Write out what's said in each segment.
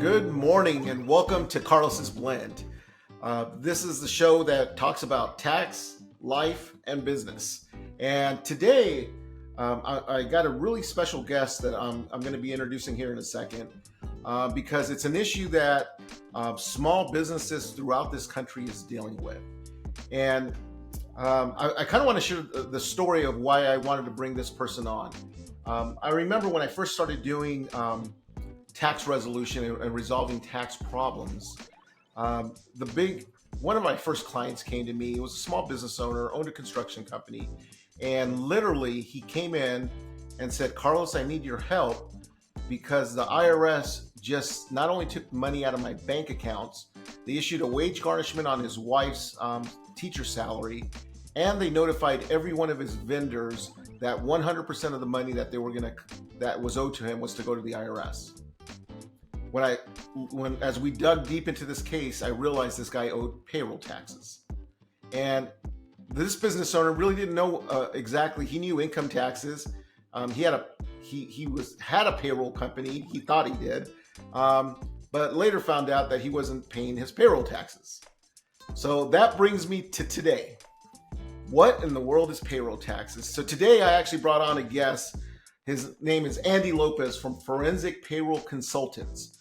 Good morning and welcome to Carlos's Blend. This is the show that talks about tax, life, and business. And today, I got a really special guest that I'm going to be introducing here in a second because it's an issue that small businesses throughout this country is dealing with. And I kind of want to share the story of why I wanted to bring this person on. I remember when I first started doing tax resolution and resolving tax problems. One of my first clients came to me. He was a small business owner, owned a construction company, and literally he came in and said, "Carlos, I need your help because the IRS just not only took money out of my bank accounts, they issued a wage garnishment on his wife's teacher salary, and they notified every one of his vendors that 100% of the money that that was owed to him was to go to the IRS." As we dug deep into this case, I realized this guy owed payroll taxes, and this business owner really didn't know exactly. He knew income taxes. He had a payroll company. He thought he did, but later found out that he wasn't paying his payroll taxes. So that brings me to today. What in the world is payroll taxes? So today I actually brought on a guest. His name is Andrew Lopez from Forensic Payroll Consultants.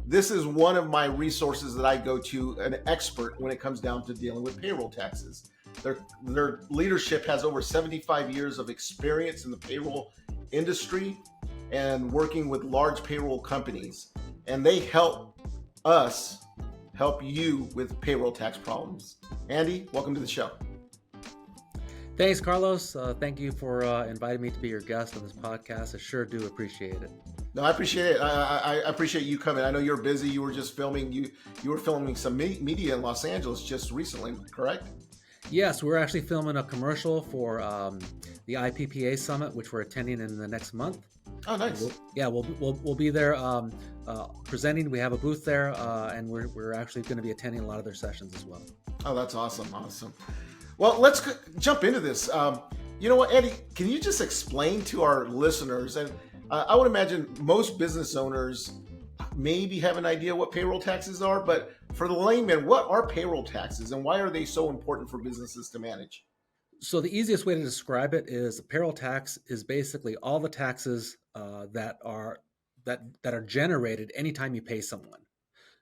This is one of my resources that I go to, an expert when it comes down to dealing with payroll taxes. Their leadership has over 75 years of experience in the payroll industry and working with large payroll companies. And they help you with payroll tax problems. Andy, welcome to the show. Thanks, Carlos. Thank you for inviting me to be your guest on this podcast. I sure do appreciate it. No, I appreciate it. I appreciate you coming. I know you're busy. You were just filming. You were filming some media in Los Angeles just recently, correct? Yes, we're actually filming a commercial for the IPPA Summit, which we're attending in the next month. Oh, nice. We'll be there presenting. We have a booth there, and we're actually going to be attending a lot of their sessions as well. Oh, that's awesome. Well, let's jump into this. You know what, Eddie, can you just explain to our listeners, and I would imagine most business owners maybe have an idea what payroll taxes are, but for the layman, what are payroll taxes and why are they so important for businesses to manage? So the easiest way to describe it is a payroll tax is basically all the taxes that are generated anytime you pay someone.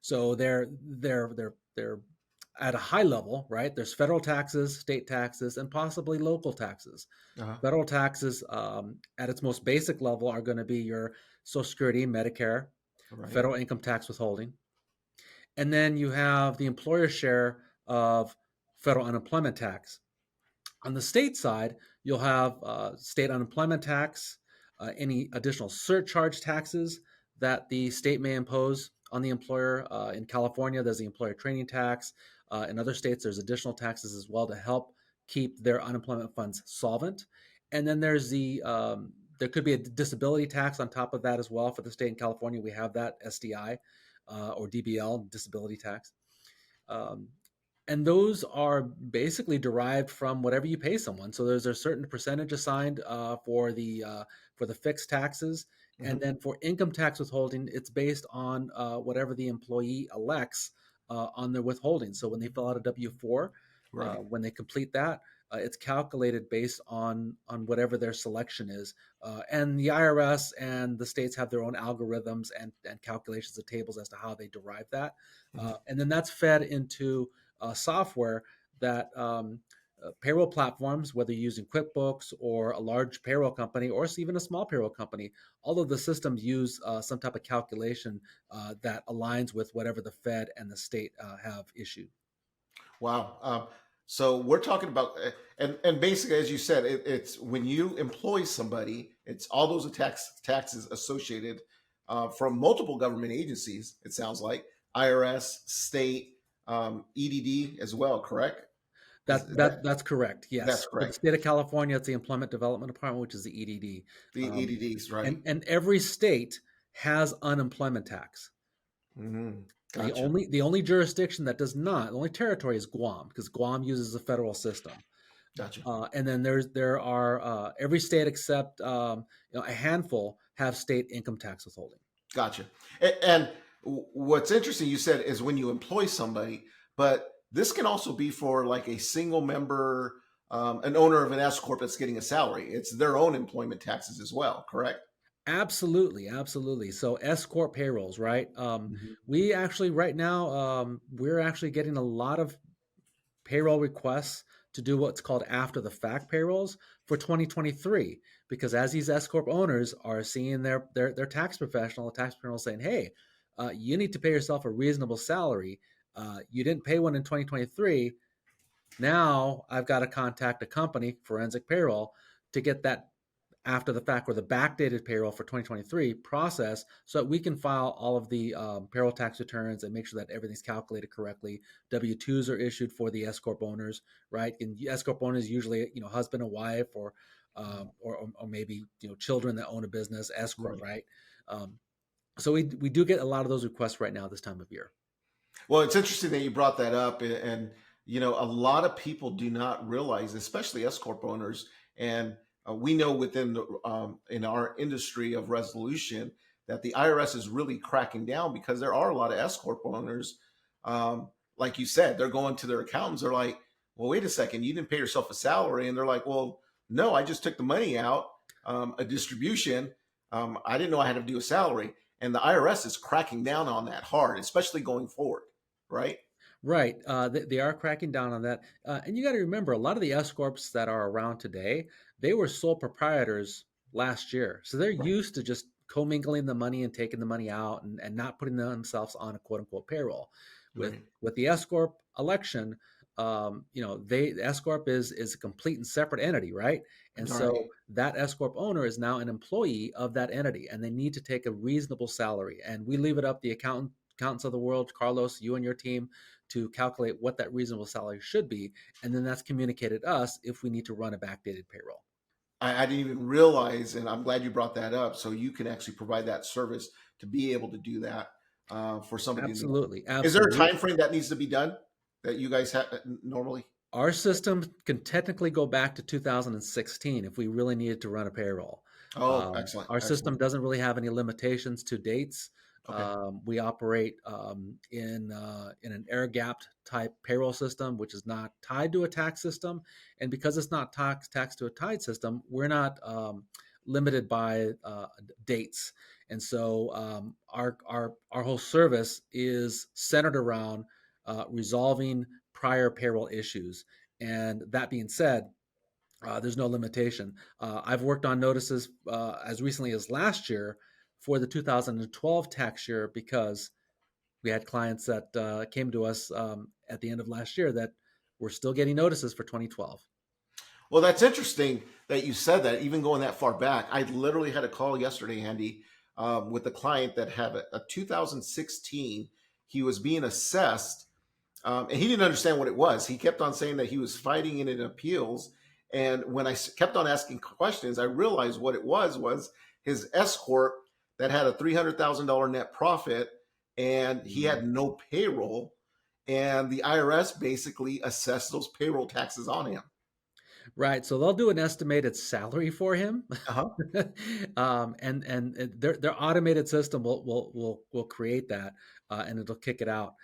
So they're at a high level, right? There's federal taxes, state taxes, and possibly local taxes. Uh-huh. Federal taxes at its most basic level are going to be your Social Security, Medicare, right, federal income tax withholding. And then you have the employer share of federal unemployment tax. On the state side, you'll have state unemployment tax, any additional surcharge taxes that the state may impose on the employer. In California, there's the employer training tax. In other states, there's additional taxes as well to help keep their unemployment funds solvent. And then there's there could be a disability tax on top of that as well. For the state in California, we have that SDI or DBL, disability tax. And those are basically derived from whatever you pay someone. So there's a certain percentage assigned for the fixed taxes. Mm-hmm. And then for income tax withholding, it's based on whatever the employee elects on their withholding. So when they fill out a W-4, right, when they complete that, it's calculated based on whatever their selection is. And the IRS and the states have their own algorithms and calculations of tables as to how they derive that. Mm-hmm. And then that's fed into software that payroll platforms, whether you're using QuickBooks or a large payroll company or even a small payroll company, all of the systems use some type of calculation that aligns with whatever the Fed and the state have issued. Wow. So we're talking about, and basically, as you said, it's when you employ somebody, it's all those taxes associated from multiple government agencies, it sounds like, IRS, state, EDD as well, correct? That's correct. Yes, that's correct. For the state of California, it's the Employment Development Department, which is the EDD. The EDDs, right? And every state has unemployment tax. Mm-hmm. Gotcha. The only jurisdiction that does not, the only territory is Guam, because Guam uses a federal system. Gotcha. And then there are every state except a handful have state income tax withholding. Gotcha. And What's interesting, you said, is when you employ somebody, but this can also be for like a single member, an owner of an S corp that's getting a salary. It's their own employment taxes as well, correct? Absolutely, absolutely. So S corp payrolls, right? Mhm. We actually right now we're actually getting a lot of payroll requests to do what's called after the fact payrolls for 2023, because as these S corp owners are seeing their tax professional, the tax professional saying, "Hey, you need to pay yourself a reasonable salary. You didn't pay one in 2023. Now I've got to contact a company, Forensic Payroll, to get that after the fact or the backdated payroll for 2023 process so that we can file all of the payroll tax returns and make sure that everything's calculated correctly. W-2s are issued for the S corp owners, right? And S corp owners usually, husband and wife, or maybe children that own a business, S corp, Right. right? Um, so we do get a lot of those requests right now this time of year. Well, it's interesting that you brought that up, and a lot of people do not realize, especially S corp owners, and we know within in our industry of resolution that the IRS is really cracking down because there are a lot of S corp owners. Like you said, they're going to their accountants. They're like, "Well, wait a second, you didn't pay yourself a salary," and they're like, "Well, no, I just took the money out, a distribution. I didn't know I had to do a salary." And the IRS is cracking down on that hard, especially going forward, right? Right. They are cracking down on that. And you got to remember, a lot of the S corps that are around today, they were sole proprietors last year. So they're Right. used to just commingling the money and taking the money out and not putting themselves on a quote unquote payroll. With Right. with the S corp election, the S corp is a complete and separate entity, right? And so Right. that S corp owner is now an employee of that entity, and they need to take a reasonable salary. And we leave it up the accountants of the world, Carlos, you and your team, to calculate what that reasonable salary should be, and then that's communicated to us if we need to run a backdated payroll. I didn't even realize, and I'm glad you brought that up. So you can actually provide that service to be able to do that for somebody. Absolutely, Is there a absolutely. time frame that needs to be done that you guys have normally? Our system can technically go back to 2016 if we really needed to run a payroll. Oh, excellent, Our system excellent. doesn't really have any limitations to dates. Okay. We operate in an air gapped type payroll system, which is not tied to a tax system. And because it's not taxed to a tied system, we're not limited by dates. And so our whole service is centered around resolving prior payroll issues. And that being said, there's no limitation. I've worked on notices as recently as last year for the 2012 tax year because we had clients that came to us at the end of last year that were still getting notices for 2012. Well, that's interesting that you said that, even going that far back. I literally had a call yesterday, Andy, with a client that had a 2016. He was being assessed, and he didn't understand what it was. He kept on saying that he was fighting it in appeals. And when I kept on asking questions, I realized what it was his S corp that had a $300,000 net profit, and he Mm. had no payroll, and the IRS basically assessed those payroll taxes on him. Right. So they'll do an estimated salary for him. Uh huh. And their automated system will create that and it'll kick it out.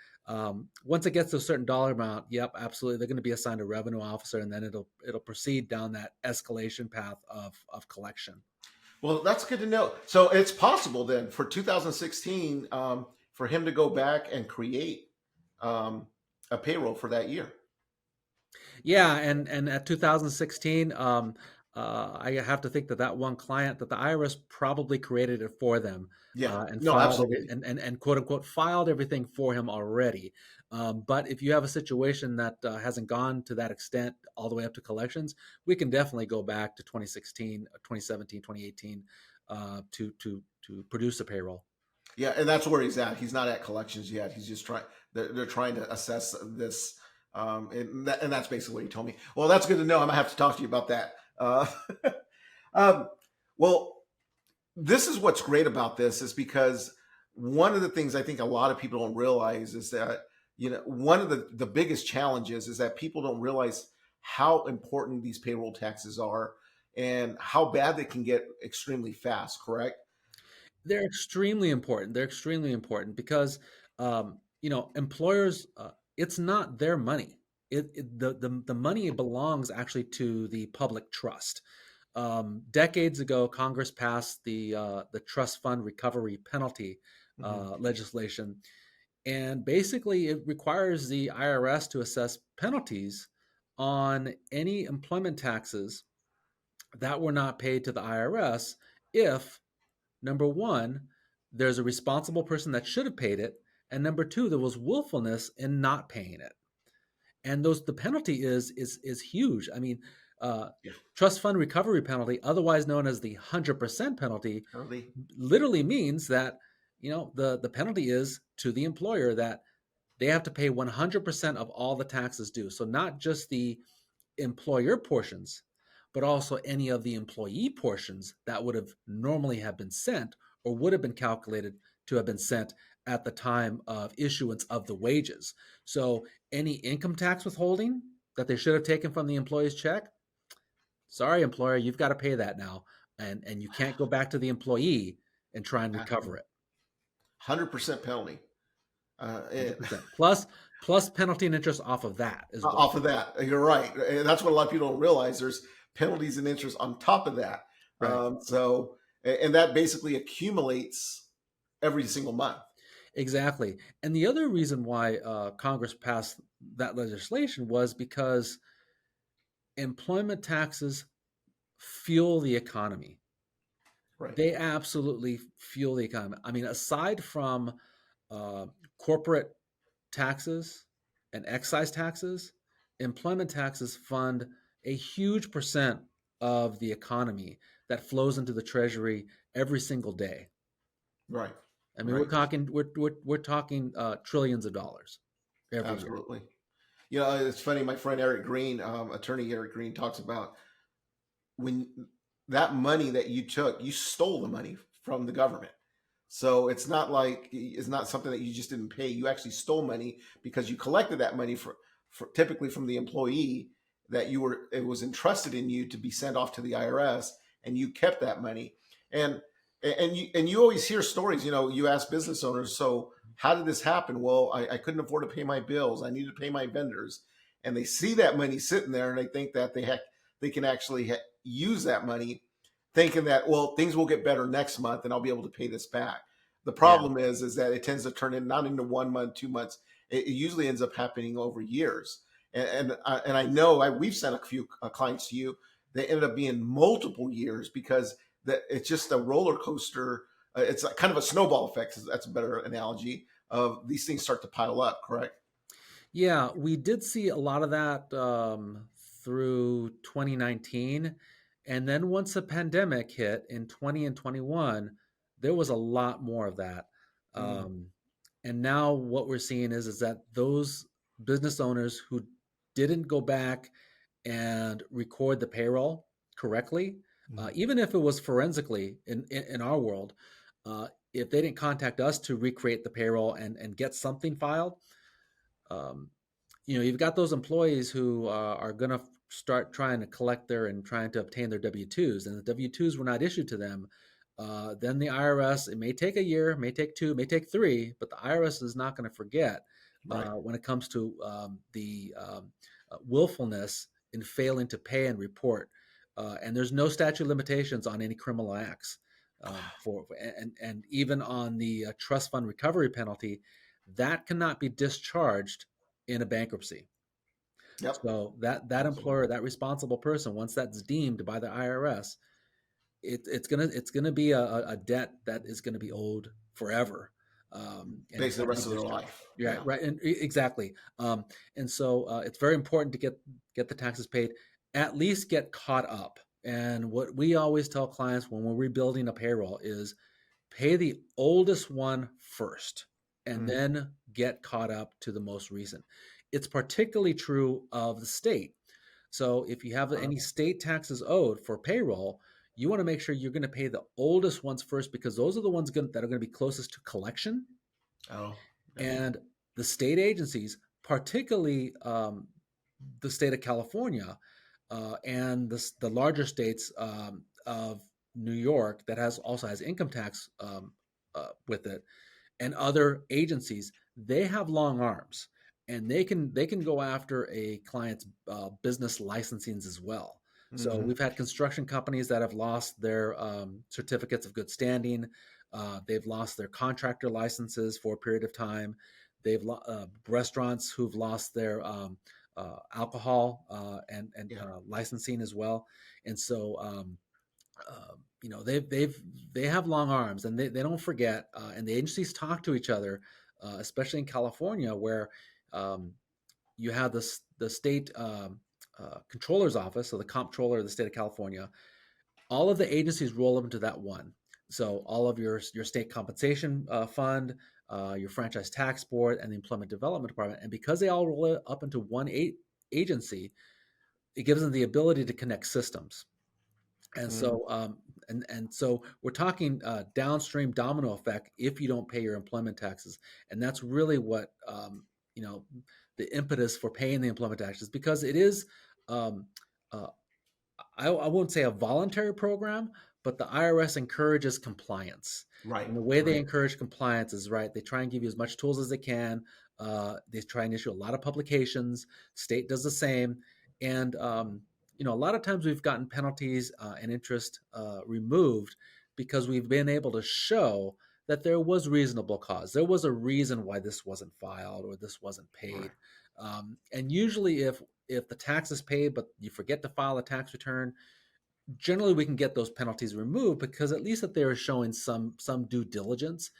Once it gets to a certain dollar amount, yep, absolutely, they're going to be assigned a revenue officer, and then it'll proceed down that escalation path of collection. Well, that's good to know. So it's possible then for 2016 for him to go back and create um, a payroll for that year. Yeah, and at 2016, I have to think that that one client that the IRS probably created it for them Yeah. and No, filed every absolutely. and quote unquote filed everything for him already. But if you have a situation that hasn't gone to that extent all the way up to collections, we can definitely go back to 2016, 2017, 2018 to produce a payroll. Yeah, and that's where he's at. He's not at collections yet. He's just trying. They're trying to assess this, and that's basically what he told me. Well, that's good to know. I'm gonna have to talk to you about that. Um, well, this is what's great about this is because one of the things I think a lot of people don't realize is that one of the biggest challenges is that people don't realize how important these payroll taxes are and how bad they can get extremely fast. Correct? They're extremely important. They're extremely important because, employers, it's not their money. The money belongs actually to the public trust. Decades ago, Congress passed the trust fund recovery penalty Hmm. legislation, and basically it requires the IRS to assess penalties on any employment taxes that were not paid to the IRS if, number one, there's a responsible person that should have paid it, and number two, there was willfulness in not paying it. And the penalty is huge. I mean, uh, Yeah. trust fund recovery penalty, otherwise known as the 100% penalty, Penalty. literally means that the penalty is to the employer that they have to pay 100% of all the taxes due. So not just the employer portions, but also any of the employee portions that would have normally have been sent or would have been calculated to have been sent at the time of issuance of the wages. So any income tax withholding that they should have taken from the employee's check, sorry employer, you've got to pay that now, and you can't go back to the employee and try and recover it. 100% penalty. And 100% plus penalty and interest off of that as well. off of that, you're right. And that's what a lot of people don't realize. There's penalties and interest on top of that. Right. And that basically accumulates every single month. Exactly. And the other reason why Congress passed that legislation was because employment taxes fuel the economy. Right. They absolutely fuel the economy. I mean, aside from corporate taxes and excise taxes, employment taxes fund a huge percent of the economy that flows into the treasury every single day. Right. I mean, Right. we're talking trillions of dollars every year. Absolutely. It's funny. My friend Eric Green, attorney Eric Green, talks about when that money that you took, you stole the money from the government. So it's not something that you just didn't pay. You actually stole money because you collected that money for typically from the employee that it was entrusted in you to be sent off to the IRS, and you kept that money. And you always hear stories. You ask business owners, so how did this happen? Well, I couldn't afford to pay my bills. I needed to pay my vendors, and they see that money sitting there, and they think that they can actually use that money, thinking that, well, things will get better next month and I'll be able to pay this back. The Yeah. problem is that it tends to turn in not into 1 month, 2 months. It usually ends up happening over years. And I know we've sent a few clients to you. They ended up being multiple years because it's just a roller coaster. It's kind of a snowball effect. That's a better analogy of these things start to pile up. Correct? Yeah, we did see a lot of that through 2019. And then once the pandemic hit in 20 and 21, there was a lot more of that. Mm. Um, and now what we're seeing is that those business owners who didn't go back and record the payroll correctly, Mm. even if it was forensically in our world, if they didn't contact us to recreate the payroll and get something filed, um, you've got those employees who are going to start trying to collect and trying to obtain their W-2s, and the W-2s were not issued to them. Then the IRS, it may take a year, may take two, may take three, but the IRS is not going to forget Right. when it comes to the willfulness in failing to pay and report. And there's no statute of limitations on any criminal acts. And even on the trust fund recovery penalty, that cannot be discharged in a bankruptcy. Yep. So that Absolutely. employer, that responsible person, once that's deemed by the IRS, it's gonna be a debt that is gonna be owed forever, and it Basically, the can't be rest of their discharged. life. Yeah, Yeah. right, and exactly. And so it's very important to get the taxes paid, at least get caught up. And what we always tell clients when we're rebuilding a payroll is pay the oldest one first and Mm. then get caught up to the most recent. It's particularly true of the state. So if you have any state taxes owed for payroll, you want to make sure you're going to pay the oldest ones first because those are the ones that are going to be closest to collection. Oh. Okay. And the state agencies, particularly the state of California and the larger states of New York that also has income tax with it, and other agencies, they have long arms, and they can go after a client's business licensings as well. So Hmm. we've had construction companies that have lost their certificates of good standing. They've lost their contractor licenses for a period of time. Restaurants who've lost their alcohol and Yeah. licensing as well. And so they have long arms, and they don't forget, and the agencies talk to each other, especially in California, where um, you have the state controller's office, so the comptroller of the state of California. All of the agencies roll up into that one. So all of your state compensation fund, your franchise tax board, and the employment development department, and because they all roll up into one agency, it gives them the ability to connect systems. And Mm. so, and so we're talking downstream domino effect if you don't pay your employment taxes, and that's really what you know the impetus for paying the employment taxes, because it is um, uh, I won't say a voluntary program, but the IRS encourages compliance. Right. And the way they Right. encourage compliance is, right, they try and give you as much tools as they can. They try and issue a lot of publications. State does the same. And, a lot of times we've gotten penalties and interest removed because we've been able to show that there was reasonable cause. There was a reason why this wasn't filed or this wasn't Right. paid. And usually, if the tax is paid but you forget to file a tax return, generally we can get those penalties removed, because at least that they were showing some due diligence,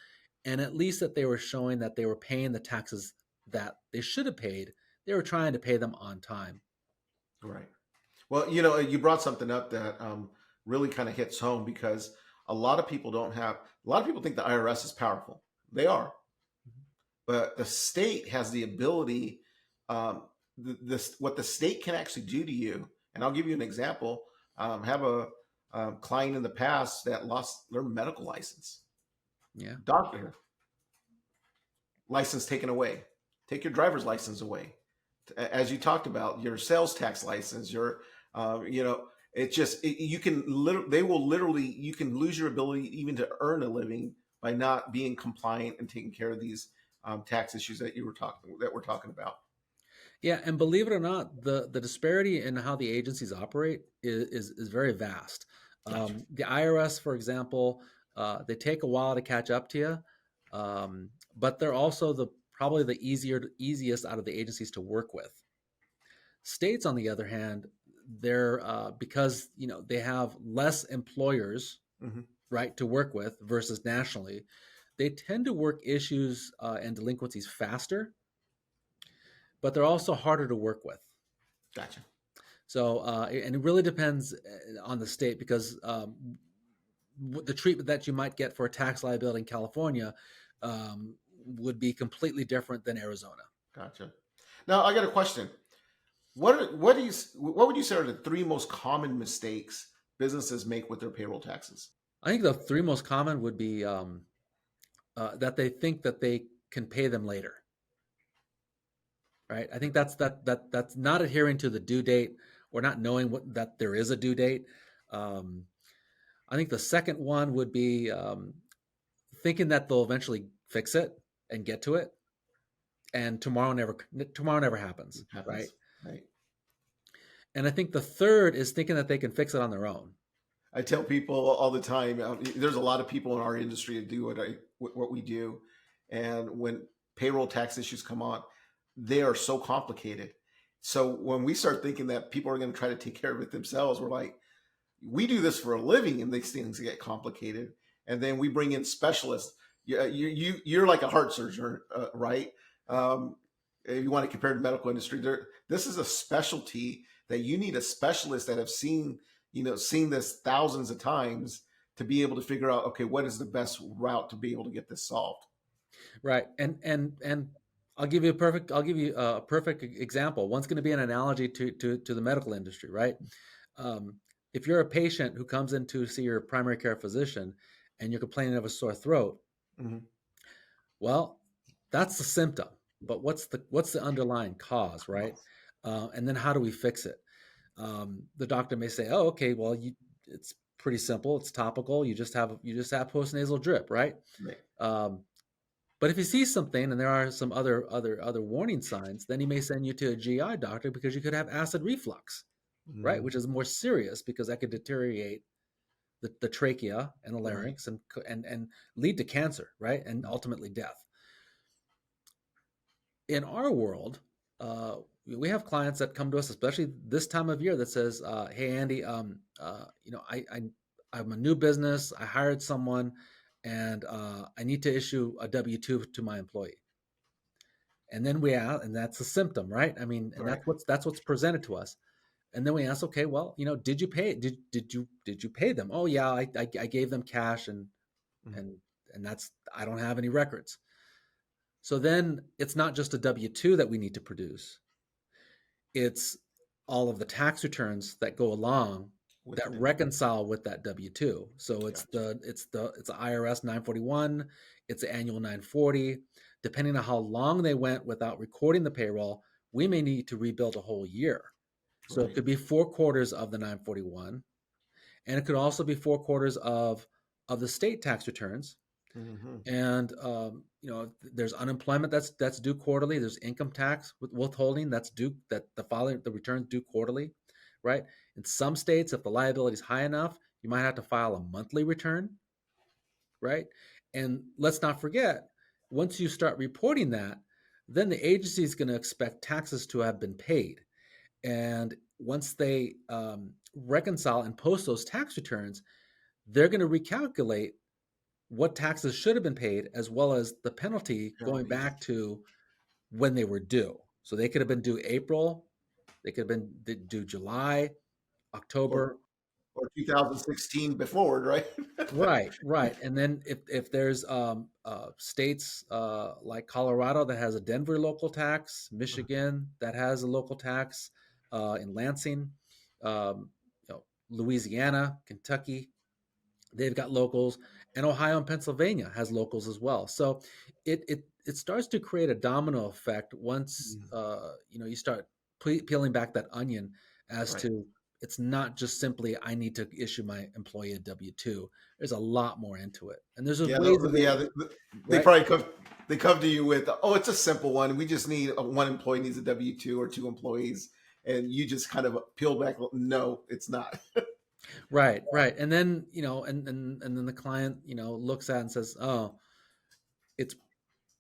and at least that they were showing that they were paying the taxes that they should have paid. They were trying to pay them on time. Right. Well, you brought something up that really kind of hits home, because a lot of people think the IRS is powerful. They are, but the state has the ability, what the state can actually do to you. And I'll give you an example. Have a client in the past that lost their medical license, Yeah. doctor license taken away, take your driver's license away. As you talked about, your sales tax license, your, you can they will literally, you can lose your ability even to earn a living by not being compliant and taking care of these tax issues that we're talking about. Yeah, and believe it or not, the disparity in how the agencies operate is very vast. Gotcha. The IRS, for example, they take a while to catch up to you, but they're also probably the easiest out of the agencies to work with. States, on the other hand, they're because they have less employers, Hmm. right, to work with versus nationally. They tend to work issues and delinquencies faster, but they're also harder to work with. Gotcha. So, and it really depends on the state, because the treatment that you might get for a tax liability in California would be completely different than Arizona. Gotcha. Now I got a question. What would you say are the three most common mistakes businesses make with their payroll taxes? I think the three most common would be that they think that they can pay them later. Right? I think that's not adhering to the due date, or not knowing that there is a due date. Um, I think the second one would be thinking that they'll eventually fix it and get to it, and tomorrow never happens, It right? happens, right? And I think the third is thinking that they can fix it on their own. I tell people all the time. There's a lot of people in our industry that do what we do, and when payroll tax issues come on, they are so complicated. So when we start thinking that people are going to try to take care of it themselves, we're like, we do this for a living, and these things get complicated. And then we bring in specialists. You're like a heart surgeon, right? Um, if you want to compare to the medical industry, this is a specialty that you need a specialist that have seen this thousands of times to be able to figure out, okay, what is the best route to be able to get this solved. Right. And I'll give you a perfect example. One's going to be an analogy to the medical industry, right? Um, if you're a patient who comes in to see your primary care physician and you're complaining of a sore throat, Hmm. well, that's the symptom. But what's the underlying cause, right? And then how do we fix it? The doctor may say, "Oh, okay, well, it's pretty simple. It's topical. You just have postnasal drip, right? Right. Um, but if you see something and there are some other warning signs, then he may send you to a GI doctor because you could have acid reflux, right? Mm, Which is more serious because that could deteriorate the trachea and the right. larynx and lead to cancer, right? And ultimately death. In our world, we have clients that come to us, especially this time of year, that says, "Hey, Andy, I'm a new business. I hired someone, and I need to issue a W-2 to my employee." And then we ask, and that's a symptom, right? I mean, and Right. that's what's presented to us. And then we ask, okay, well, did you pay? Did you pay them? Oh yeah, I gave them cash, Mm, and and that's I don't have any records. So then it's not just a W-2 that we need to produce. It's all of the tax returns that go along with that the W. reconcile with that W-2. So Gotcha. it's the IRS 941, it's the annual 940. Depending on how long they went without recording the payroll, we may need to rebuild a whole year. So it Right. could be 4 quarters of the 941, and it could also be 4 quarters of the state tax returns. Hmm. And there's unemployment that's due quarterly. There's income tax withholding that's due, that the returns due quarterly, right? In some states, if the liability is high enough, you might have to file a monthly return, right? And let's not forget, once you start reporting that, then the agency is going to expect taxes to have been paid. And once they reconcile and post those tax returns, they're going to recalculate what taxes should have been paid, as well as the penalty going Penalties. back to when they were due. So they could have been due April, they could have been due July, Or October. 2016 before, right? Right, right. And then if there's states like Colorado that has a Denver local tax, Michigan that has a local tax, in Lansing, Louisiana, Kentucky, they've got locals, and Ohio and Pennsylvania has locals as well. So it starts to create a domino effect once Mm, you start peeling back that onion as right. to, it's not just simply I need to issue my employee a W-2. There's a lot more into it, and there's Yeah, ways of it, yeah. They right? probably come. They come to you with, "Oh, it's a simple one. We just need one employee needs a W-2 or two employees," and you just kind of peel back. No, it's not. Right, right. And then and then the client looks at it and says, "Oh, it's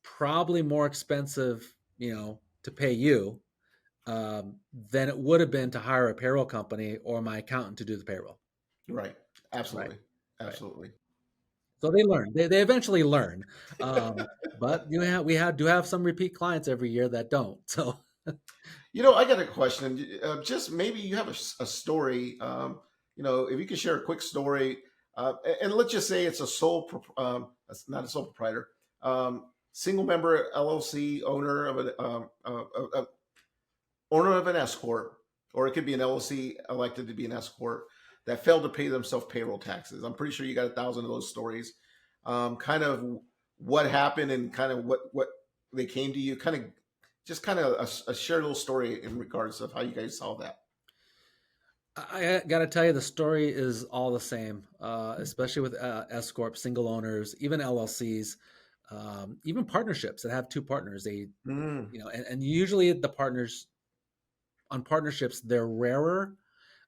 probably more expensive, to pay you than it would have been to hire a payroll company or my accountant to do the payroll." Right. Right, Absolutely. right. Absolutely. So they learn. They eventually learn. But do have some repeat clients every year that don't. So I got a question. Just maybe you have a story. If you could share a quick story, and let's just say it's a not a sole proprietor, single member LLC owner of owner of an S corp, or it could be an LLC elected to be an S corp that failed to pay themselves payroll taxes. I'm pretty sure you got 1,000 of those stories. Kind of what happened and kind of what they came to you. Kind of a share little story in regards of how you guys saw that. I got to tell you, the story is all the same, especially with S corp, single owners, even LLCs, even partnerships that have two partners. Mm. And usually the partners on partnerships, they're rarer,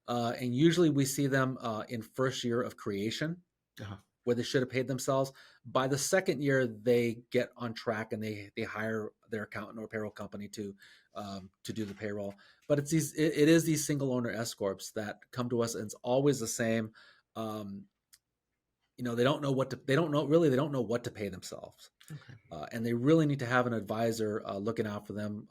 and usually we see them in first year of creation, Uh-huh. where they should have paid themselves. By the second year, they get on track and they hire their accountant or payroll company to do the payroll. But it is these single owner S corps that come to us, and it's always the same. Um, they don't know they don't know what to pay themselves, Okay. and they really need to have an advisor looking out for them,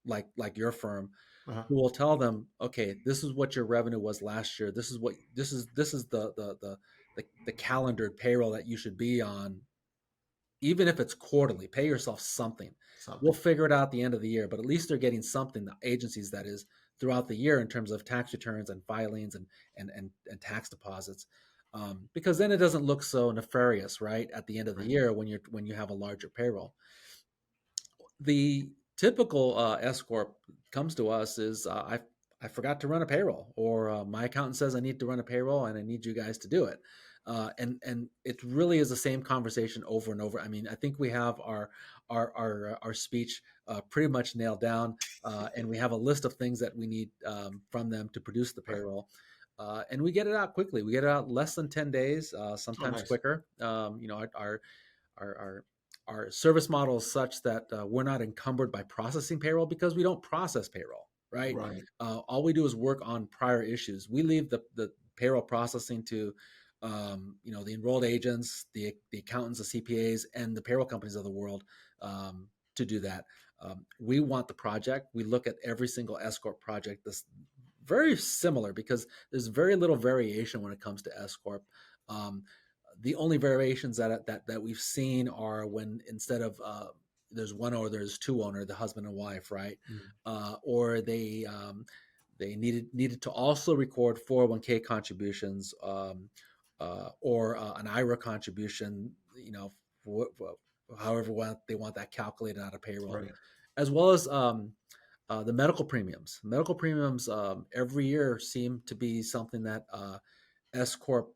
like your firm, Uh-huh. who will tell them, okay, this is what your revenue was last year. This is the calendared payroll that you should be on, even if it's quarterly. Pay yourself something. We'll Something. figure it out at the end of the year, but at least they're getting something. The agencies, that is, throughout the year in terms of tax returns and filings and tax deposits. Because then it doesn't look so nefarious, right? At the end of the Right. year when you have a larger payroll. The typical S corp comes to us is, I forgot to run a payroll, or my accountant says I need to run a payroll and I need you guys to do it. And it really is the same conversation over and over. I mean, I think we have our speech pretty much nailed down, and we have a list of things that we need from them to produce the Right. payroll. And we get it out quickly. We get it out less than 10 days, Oh, sometimes nice. quicker. Our our service model is such that we're not encumbered by processing payroll because we don't process payroll, right? Right. All we do is work on prior issues. We leave the payroll processing to the enrolled agents, the accountants, the CPAs, and the payroll companies of the world to do that. We want the project. We look at every single S-Corp project. This very similar because there's very little variation when it comes to S-Corp. Um, the only variations that we've seen are when instead of there's one or there's two owner, the husband and wife, right? Mm. Or they needed to also record 401k contributions or an IRA contribution, however they want that calculated out of payroll, Right. as well as the medical premiums. Medical premiums every year seem to be something that S corp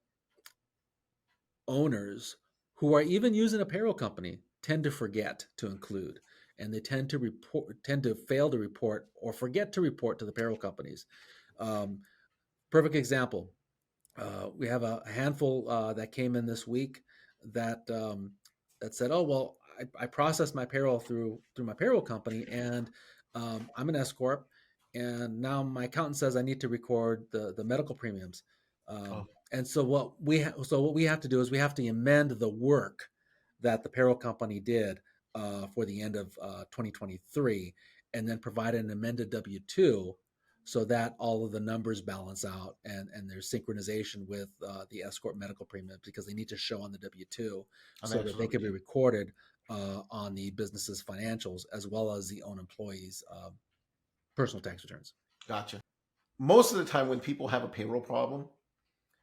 owners who are even using a payroll company tend to forget to include, and they tend to fail to report or forget to report to the payroll companies. Um, Perfect example. We have a handful that came in this week that that said, "Oh well, I processed my payroll through my payroll company, and I'm an S corp, and now my accountant says I need to record the medical premiums." Oh, And so what we have to do is we have to amend the work that the payroll company did for the end of 2023, and then provide an amended W-2 so that all of the numbers balance out and there's synchronization with the S-Corp medical premium because they need to show on the W-2 so that they can be absolutely. recorded on the business's financials as well as the own employees' personal tax returns. Gotcha. Most of the time, when people have a payroll problem,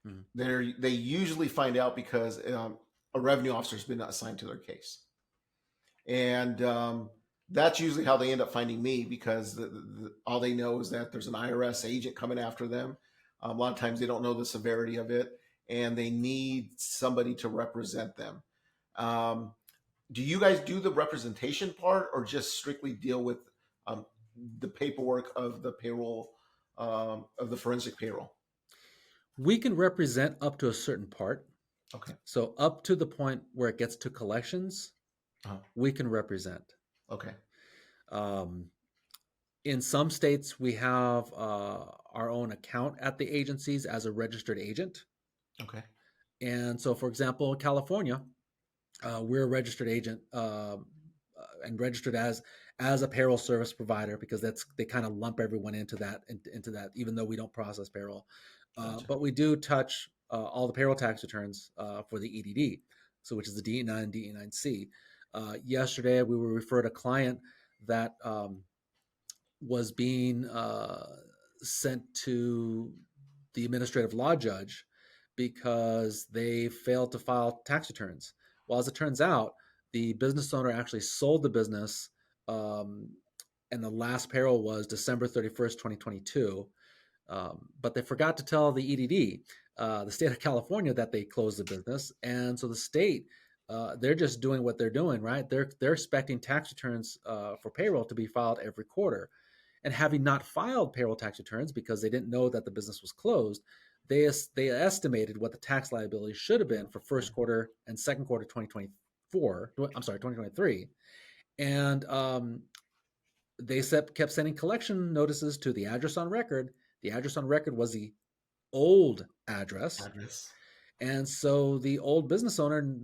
Mhm. they usually find out because a revenue officer has been assigned to their case, and that's usually how they end up finding me because all they know is that there's an IRS agent coming after them. A lot of times they don't know the severity of it, and they need somebody to represent them. Um, do you guys do the representation part, or just strictly deal with um, the paperwork of the payroll of the forensic payroll? We can represent up to a certain part. Okay. So up to the point where it gets to collections, Uh-huh. we can represent. Okay. Um, in some states, we have our own account at the agencies as a registered agent. Okay. And so, for example, in California, we're a registered agent and registered as a payroll service provider because they kind of lump everyone into that, even though we don't process payroll. Gotcha. But we do touch all the payroll tax returns for the EDD, so which is the DE9 and DE9C. Yesterday, we were referred a client that was being sent to the administrative law judge because they failed to file tax returns. Well, as it turns out, the business owner actually sold the business, um, and the last payroll was December 31st, 2022. But they forgot to tell the EDD, the state of California, that they closed the business. And so the state, they're just doing what they're doing, right? They're expecting tax returns for payroll to be filed every quarter. And having not filed payroll tax returns because they didn't know that the business was closed, they estimated what the tax liability should have been for first quarter and second quarter 2024. I'm sorry, 2023, and kept sending collection notices to the address on record. The address on record was the old address, Address. and so the old business owner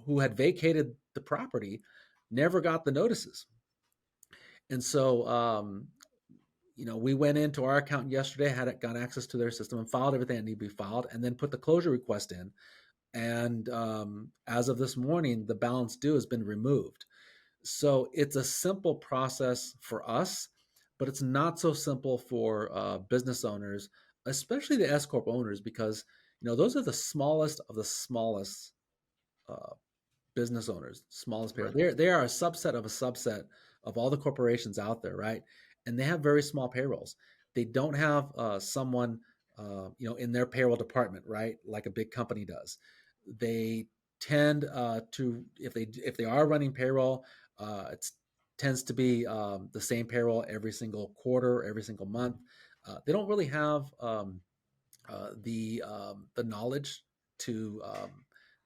who had vacated the property never got the notices. And so we went into our account yesterday, got access to their system, and filed everything that needed to be filed, and then put the closure request in. And as of this morning, the balance due has been removed. So it's a simple process for us, but it's not so simple for business owners, especially the S corp owners, because those are the smallest of the smallest uh, business owners, smallest payroll. Right. They are a subset of all the corporations out there, right? And they have very small payrolls. they don't have someone in their payroll department, right, like a big company does. They tend to, if they are running payroll, it tends to be the same payroll every single quarter, every single month. They don't really have the knowledge to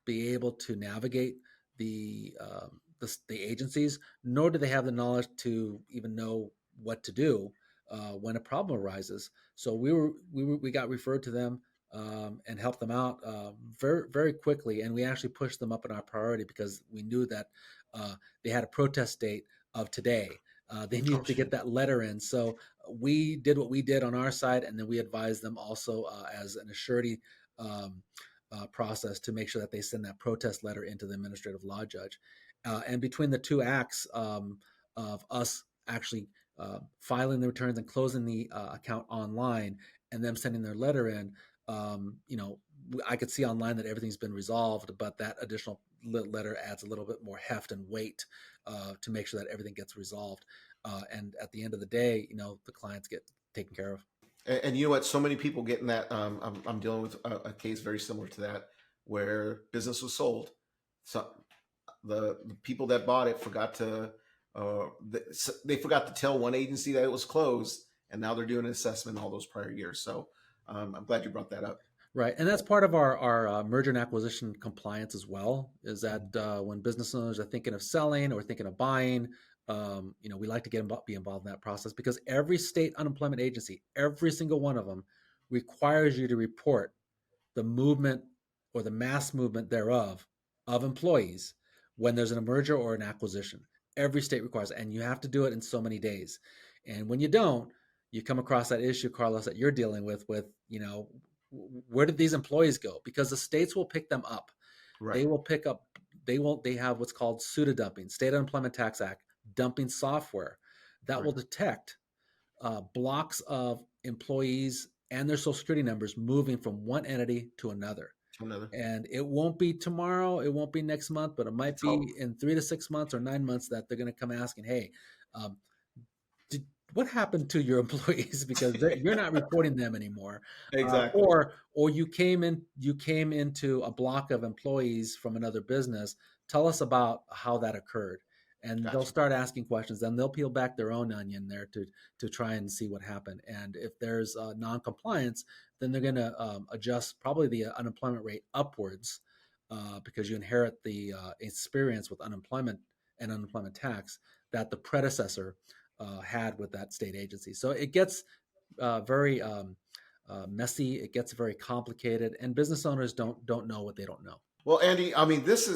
be able to navigate the agencies, nor do they have the knowledge to even know what to do when a problem arises. So we got referred to them and helped them out very very quickly, and we actually pushed them up in our priority because we knew that they had a protest date of today. They Oh, needed to get shoot. that letter in, so we did what we did on our side, and then we advised them also as an assurity process to make sure that they send that protest letter into the administrative law judge. And between the two acts of us actually filing the returns and closing the account online, and them sending their letter in, I could see online that everything's been resolved, but that additional letter adds a little bit more heft and weight to make sure that everything gets resolved. And at the end of the day, the clients get taken care of. And you know what? So many people get in that. I'm dealing with a case very similar to that, where business was sold. So the people that bought it forgot to they forgot to tell one agency that it was closed, and now they're doing an assessment all those prior years. So I'm glad you brought that up. Right, and that's part of our merger and acquisition compliance as well. Is that Mhm. when business owners are thinking of selling or thinking of buying, we like to be involved in that process because every state unemployment agency, every single one of them, requires you to report the movement or the mass movement thereof of employees when there's a merger or an acquisition. Every state requires it, and you have to do it in so many days. And when you don't, you come across that issue, Carlos, that you're dealing with, where did these employees go? Because the states will pick them up. They Right, will pick up, they have what's called SUTA dumping, State Unemployment Tax Act, dumping software that will right. detect blocks of employees and their social security numbers moving from one entity to another. Another. And it won't be tomorrow, it won't be next month, but it might It's all be in 3 to 6 months or 9 months that they're going to come asking, hey, um, did, what happened to your employees because you're not reporting them anymore, exactly. or you came into a block of employees from another business. Tell us about how that occurred, and they'll Gotcha. start asking questions. Then they'll peel back their own onion there to try and see what happened. And if there's non-compliance, then they're going to adjust probably the unemployment rate upwards because you inherit the experience with unemployment and unemployment tax that the predecessor had with that state agency. So it gets very messy. It gets very complicated, and business owners don't know what they don't know. Well, Andy, I mean, this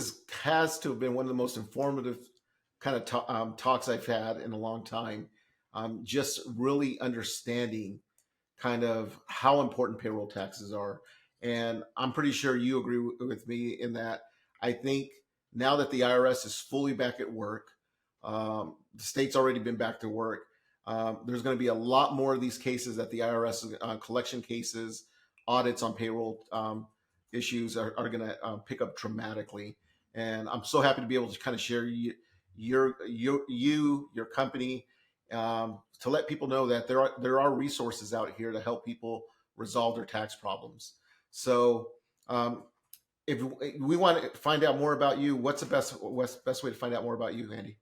has to have been one of the most informative kind of talks I've had in a long time. Just really understanding kind of how important payroll taxes are, and I'm pretty sure you agree with me in that. I think now that the IRS is fully back at work, the state's already been back to work. There's going to be a lot more of these cases that the IRS collection cases, audits on payroll issues are going to pick up dramatically. And I'm so happy to be able to kind of share your company, to let people know that there are resources out here to help people resolve their tax problems. So if we want to find out more about you, what's the best way to find out more about you, Andy?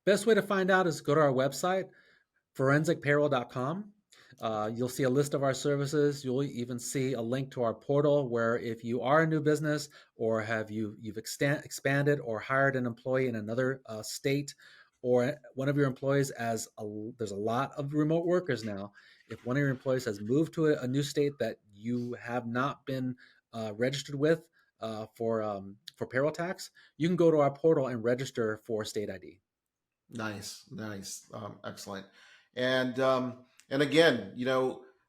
Best way to find out is go to our website, forensicpayroll.com. You'll see a list of our services. You'll even see a link to our portal where if you are a new business or you've expanded or hired an employee in another state, or one of your employees there's a lot of remote workers now. If one of your employees has moved to a new state that you have not been registered with for payroll tax, you can go to our portal and register for state ID. Nice, nice, excellent. And and again,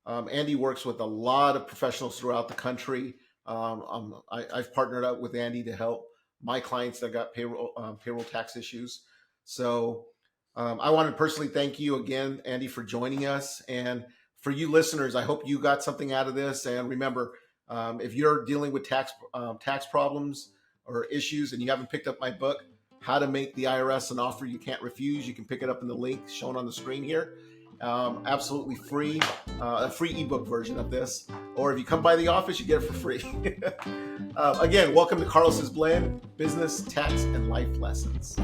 Andy works with a lot of professionals throughout the country. I've partnered up with Andy to help my clients that got payroll tax issues. So I want to personally thank you again, Andy, for joining us. And for you listeners, I hope you got something out of this. And remember, if you're dealing with tax problems or issues and you haven't picked up my book, How to Make the IRS an Offer You Can't Refuse, you can pick it up in the link shown on the screen here. absolutely free, a free ebook version of this. Or if you come by the office, you get it for free. Again, welcome to Carlos's Blend, Business, Tax, and Life Lessons.